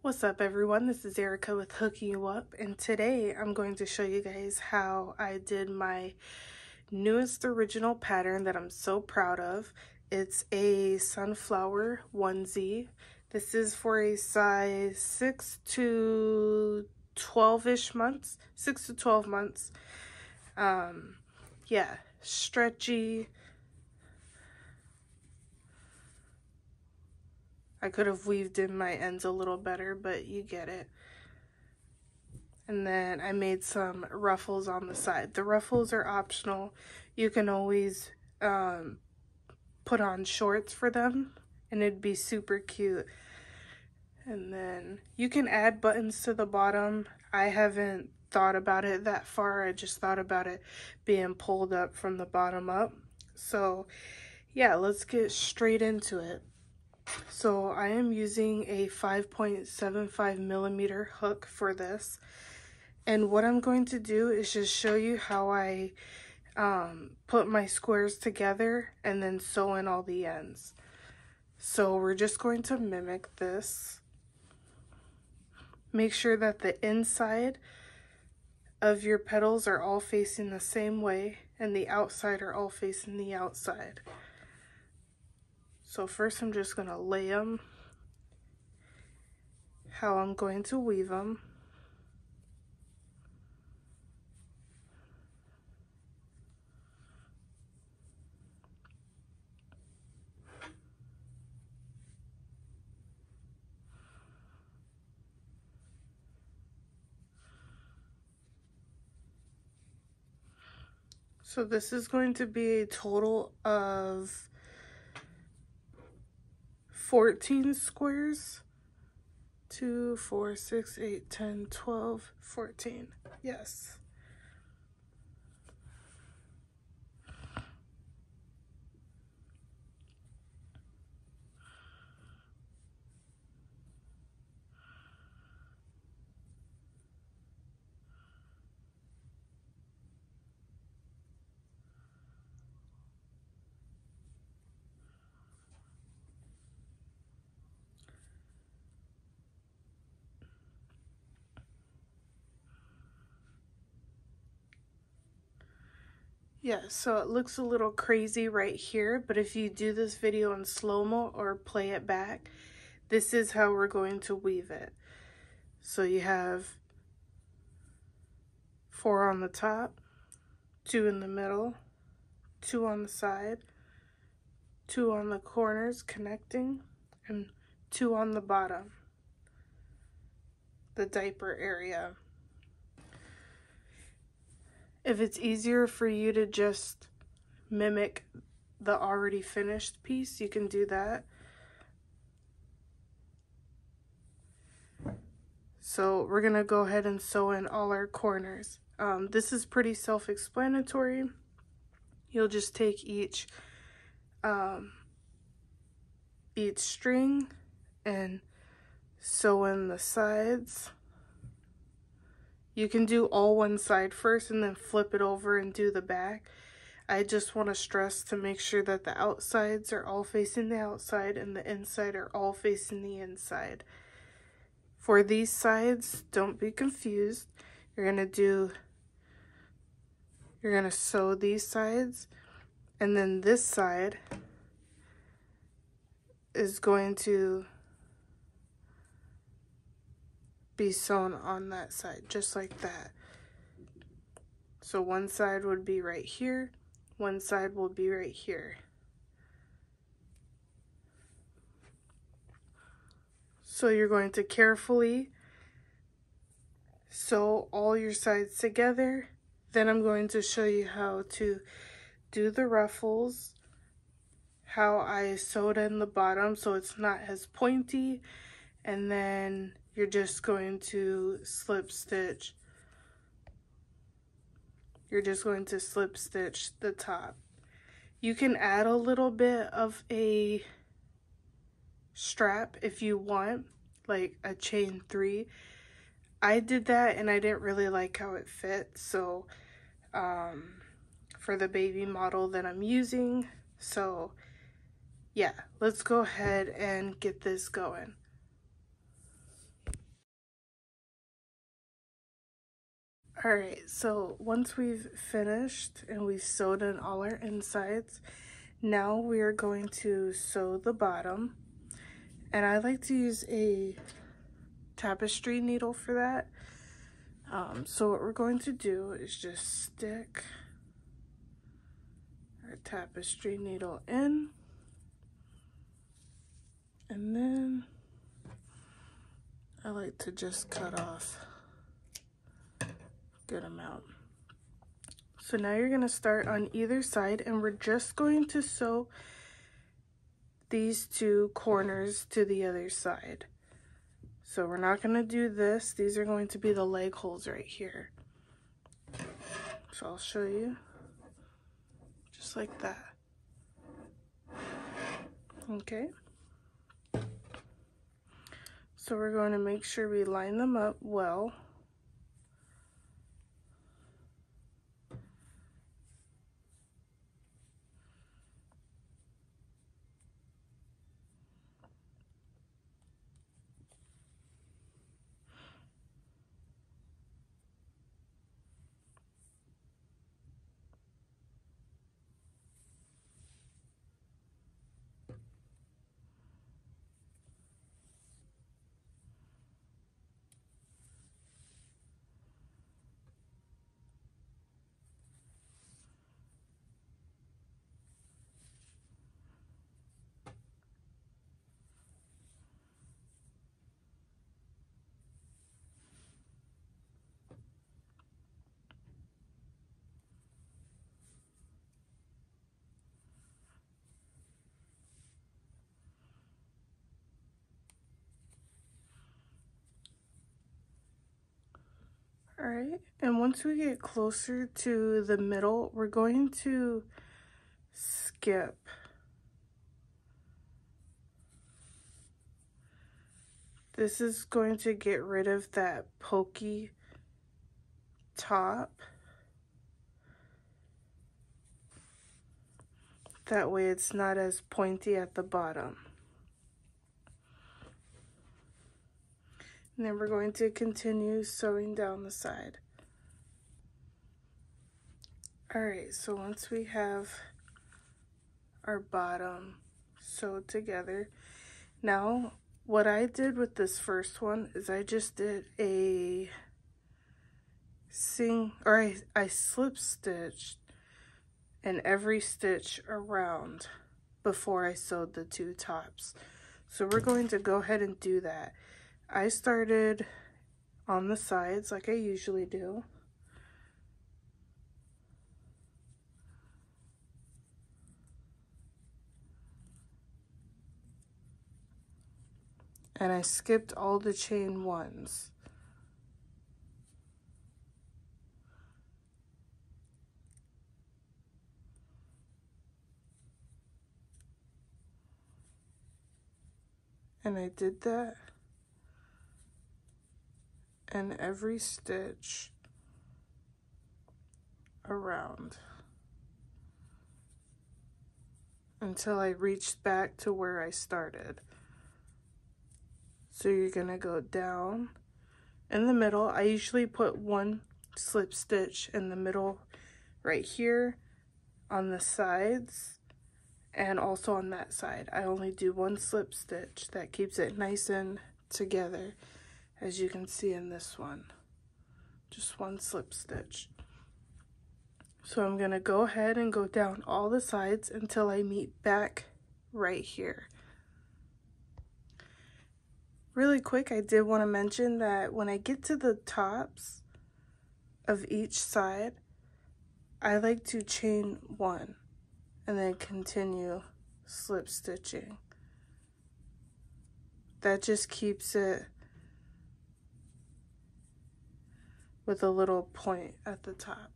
What's up everyone, this is Erica with Hooking You Up, and today I'm going to show you guys how I did my newest original pattern that I'm so proud of. It's a sunflower onesie. This is for a size 6 to 12-ish months, 6 to 12 months. Yeah, stretchy. I could have weaved in my ends a little better, but you get it. And then I made some ruffles on the side. The ruffles are optional. You can always put on shorts for them and it'd be super cute. And then you can add buttons to the bottom. I haven't thought about it that far. I just thought about it being pulled up from the bottom up. So yeah, let's get straight into it. So I am using a 5.75 millimeter hook for this. And what I'm going to do is just show you how I put my squares together and then sew in all the ends. So we're just going to mimic this. Make sure that the inside of your petals are all facing the same way and the outside are all facing the outside. So first I'm just going to lay them how I'm going to weave them. So this is going to be a total of 14 squares. 2, 4, 6, 8, 10, 12, 14. Yes. Yeah, so it looks a little crazy right here, but if you do this video in slow-mo or play it back, this is how we're going to weave it. So you have 4 on the top, 2 in the middle, 2 on the side, 2 on the corners connecting, and 2 on the bottom, the diaper area. If it's easier for you to just mimic the already finished piece, you can do that. So we're gonna go ahead and sew in all our corners. This is pretty self-explanatory. You'll just take each string and sew in the sides. You can do all one side first and then flip it over and do the back. I just want to stress to make sure that the outsides are all facing the outside and the inside are all facing the inside. For these sides, don't be confused. You're going to sew these sides, and then this side is going to be sewn on that side, just like that. So one side would be right here, one side will be right here. So you're going to carefully sew all your sides together. Then I'm going to show you how to do the ruffles, how I sewed in the bottom so it's not as pointy, and then you're just going to slip stitch. You're just going to slip stitch the top. You can add a little bit of a strap if you want, like a chain 3. I did that and I didn't really like how it fit, so for the baby model that I'm using. So yeah, let's go ahead and get this going. Alright, so once we've finished and we've sewed in all our insides, now we are going to sew the bottom. And I like to use a tapestry needle for that. So what we're going to do is just stick our tapestry needle in, and then I like to just cut off a good amount. So now you're going to start on either side, and we're just going to sew these two corners to the other side. So we're not going to do this. These are going to be the leg holes right here. So I'll show you. Just like that. Okay. So we're going to make sure we line them up well. Alright, and once we get closer to the middle, we're going to skip. This is going to get rid of that pokey top. That way it's not as pointy at the bottom. And then we're going to continue sewing down the side. Alright, so once we have our bottom sewed together, now what I did with this first one is I just did a I slip stitched in every stitch around before I sewed the two tops. So we're going to go ahead and do that. I started on the sides like I usually do. And I skipped all the chain ones. And I did that in every stitch around until I reached back to where I started. So you're gonna go down in the middle. I usually put one slip stitch in the middle right here, on the sides, and also on that side. I only do one slip stitch. That keeps it nice and together, as you can see in this one. Just one slip stitch. So I'm gonna go ahead and go down all the sides until I meet back right here. Really quick, I did want to mention that when I get to the tops of each side, I like to chain one and then continue slip stitching. That just keeps it with a little point at the top.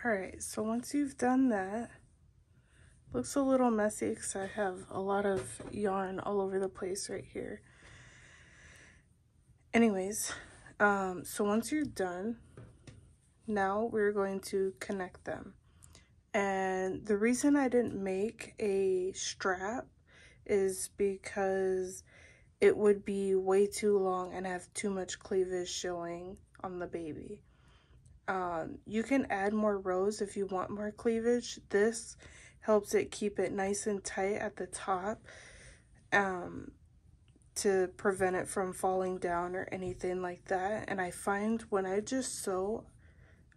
Alright, so once you've done that, looks a little messy because I have a lot of yarn all over the place right here. Anyways, so once you're done, now we're going to connect them. And the reason I didn't make a strap is because it would be way too long and have too much cleavage showing on the baby. You can add more rows if you want more cleavage. This helps it keep it nice and tight at the top, to prevent it from falling down or anything like that. And I find when I just sew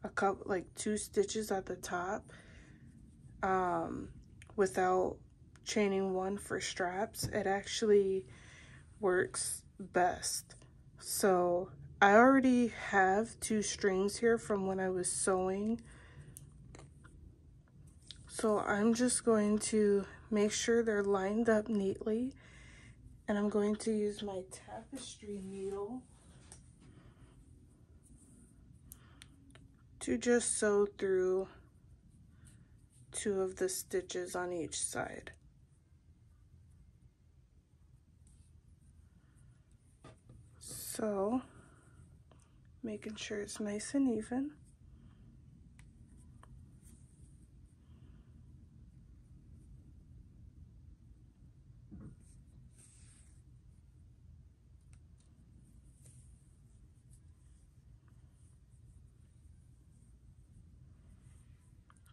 a couple, like 2 stitches at the top, without chaining one for straps, it actually works best. So I already have 2 strings here from when I was sewing, so I'm just going to make sure they're lined up neatly, and I'm going to use my tapestry needle to just sew through 2 of the stitches on each side. So, making sure it's nice and even.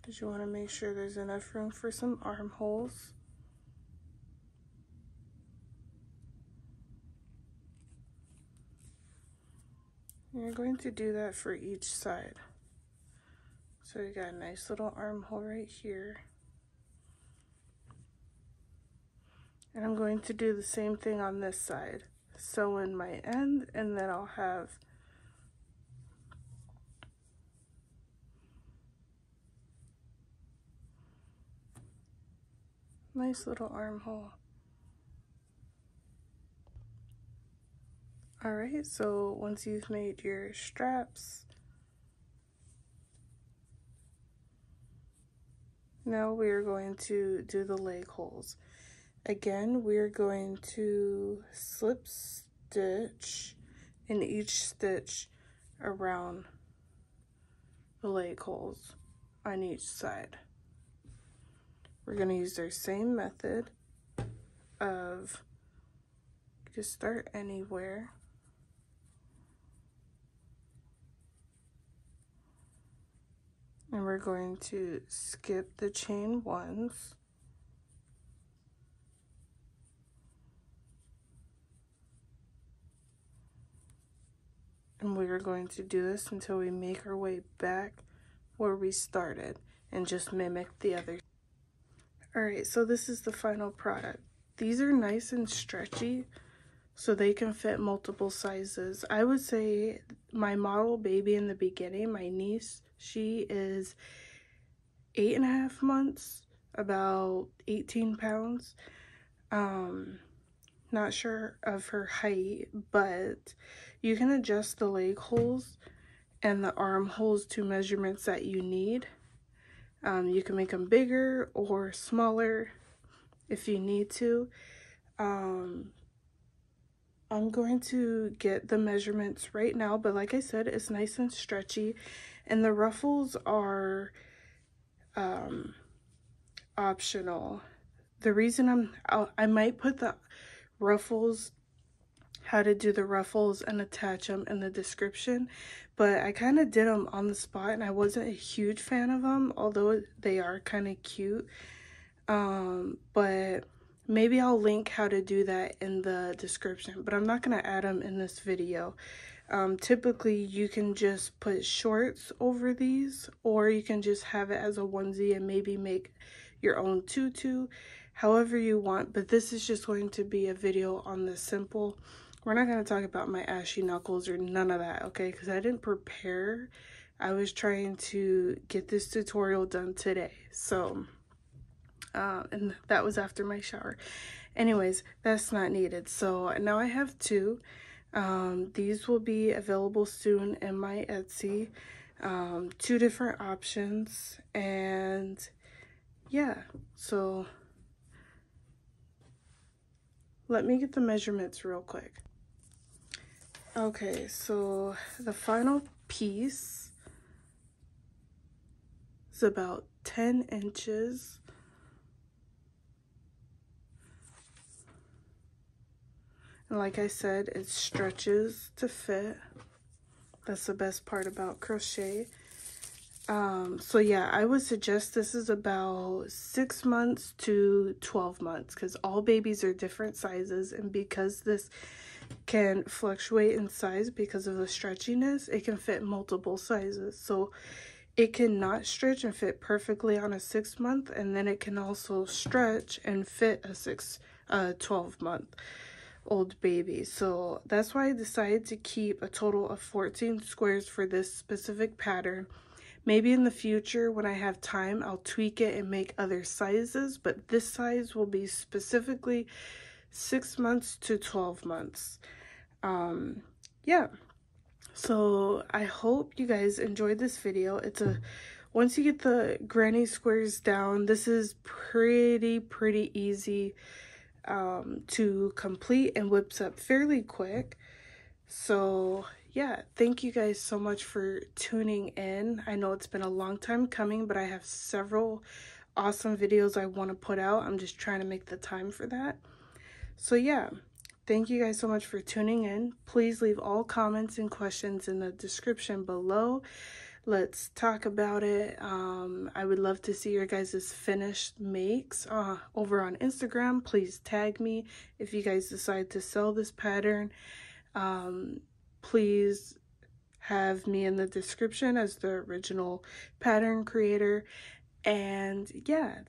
Because you want to make sure there's enough room for some armholes. You're going to do that for each side. So you got a nice little armhole right here. And I'm going to do the same thing on this side. Sew in my end, and then I'll have nice little armhole. Alright, so once you've made your straps, now we're going to do the leg holes. Again, we're going to slip stitch in each stitch around the leg holes on each side. We're going to use our same method of just start anywhere. And we're going to skip the chain ones. And we are going to do this until we make our way back where we started and just mimic the other. Alright, so this is the final product. These are nice and stretchy, so they can fit multiple sizes. I would say my model baby in the beginning, my niece, she is 8.5 months, about 18 pounds. Not sure of her height, but you can adjust the leg holes and the arm holes to measurements that you need. You can make them bigger or smaller if you need to. I'm going to get the measurements right now, but like I said, it's nice and stretchy, and the ruffles are optional. The reason I might put the ruffles, how to do the ruffles, and attach them in the description, but I kind of did them on the spot and I wasn't a huge fan of them, although they are kind of cute. But maybe I'll link how to do that in the description, but I'm not going to add them in this video. Typically you can just put shorts over these, or you can just have it as a onesie and maybe make your own tutu, however you want. But this is just going to be a video on the simple. We're not going to talk about my ashy knuckles or none of that, okay? Because I didn't prepare. I was trying to get this tutorial done today, so and that was after my shower. Anyways, that's not needed. So now I have 2. These will be available soon in my Etsy. 2 different options, and yeah, so let me get the measurements real quick. Okay, so the final piece is about 10 inches. And like I said, it stretches to fit. That's the best part about crochet. So yeah, I would suggest this is about 6 months to 12 months because all babies are different sizes, and because this can fluctuate in size because of the stretchiness, it can fit multiple sizes. So it can not stretch and fit perfectly on a 6 month, and then it can also stretch and fit a 12 month old baby. So that's why I decided to keep a total of 14 squares for this specific pattern. Maybe in the future when I have time, I'll tweak it and make other sizes, but this size will be specifically 6 months to 12 months. Yeah, so I hope you guys enjoyed this video. Once you get the granny squares down, this is pretty easy to complete and whips up fairly quick. So yeah, thank you guys so much for tuning in. I know it's been a long time coming, but I have several awesome videos I want to put out. I'm just trying to make the time for that. So yeah, thank you guys so much for tuning in. Please leave all comments and questions in the description below. Let's talk about it. I would love to see your guys' finished makes over on Instagram. Please tag me if you guys decide to sell this pattern. Please have me in the description as the original pattern creator. And yeah,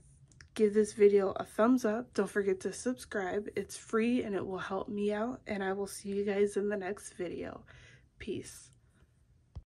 give this video a thumbs up. Don't forget to subscribe. It's free and it will help me out. And I will see you guys in the next video. Peace.